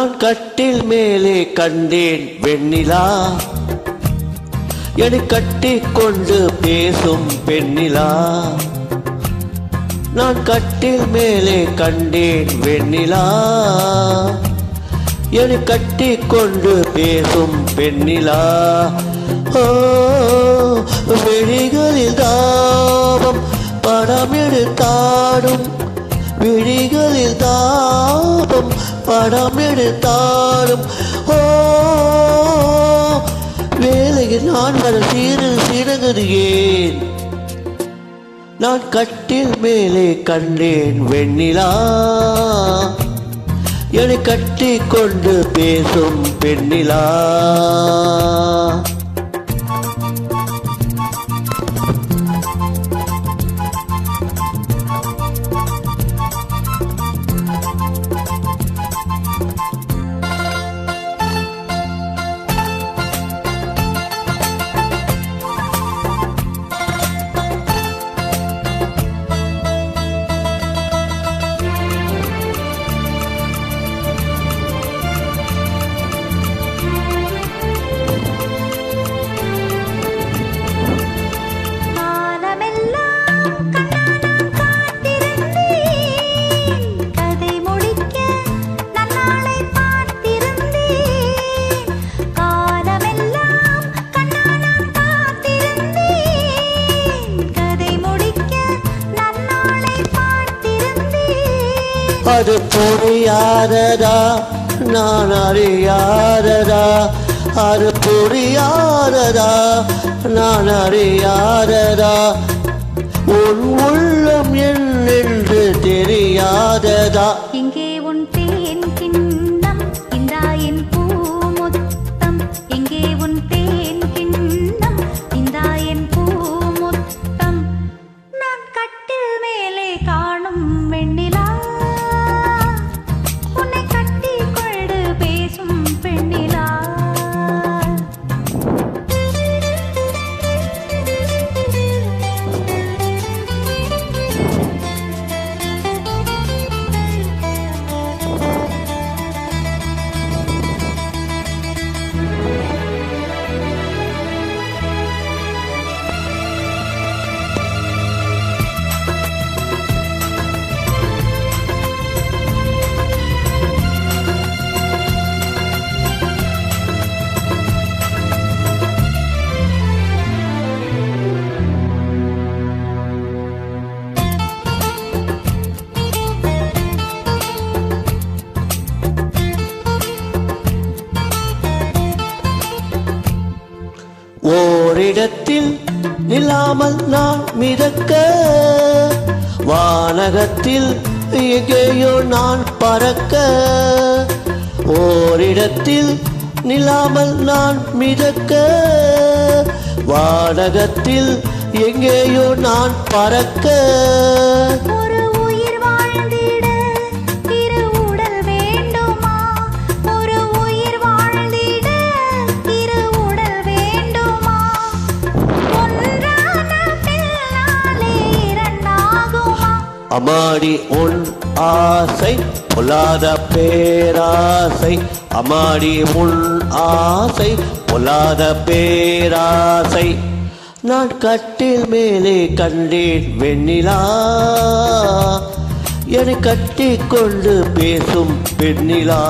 நான் கட்டில் மேலே கண்டேன் வெண்ணிலா, என்னை கட்டிக் கொண்டு பேசும் பெண்ணிலா. நான் கட்டில் மேலே கண்டேன் வெண்ணிலா, என்னை கட்டிக் கொண்டு பேசும் பெண்ணிலா. ஓ விழிகளில் தாபம் படம் எடுத்தாடும், விழிகளில் தாபம் படம் எடுத்தாடும். ஓ வேலையில் நான் வர சீரகுதியேன். நான் கட்டில் மேலே கண்டேன் வெண்ணிலா, என்னை கட்டிக் கொண்டு பேசும் பெண்ணிலா. அது புரியாததா நான் அறியாததா, அது புரியாததா நான் அறியாததா, உன் உள்ளம் என்னென்று தெரியாததா. இங்கே உன் தேன் கிண்ணம், இந்தா என் பூமுத்தம். இங்கே உன் தேன் கிண்ணம், இந்தா என் பூமுத்தம். நான் கட்டில் மேலே காணும் வெண்ணிலா, ஓரிடத்தில் நில்லாமல் நான் மிதக்க, வானகத்தில் எங்கேயோ நான் பறக்க. ஓரிடத்தில் நில்லாமல் நான் மிதக்க, வானகத்தில் எங்கேயோ நான் பறக்க. அம்மாடி உன் ஆசை பொல்லாத பேராசை, அம்மாடி உன் ஆசை பொல்லாத பேராசை. நான் கட்டில் மேலே கண்டேன் வெண்ணிலா, என்னை கட்டிக் கொண்டு பேசும் பெண்ணிலா.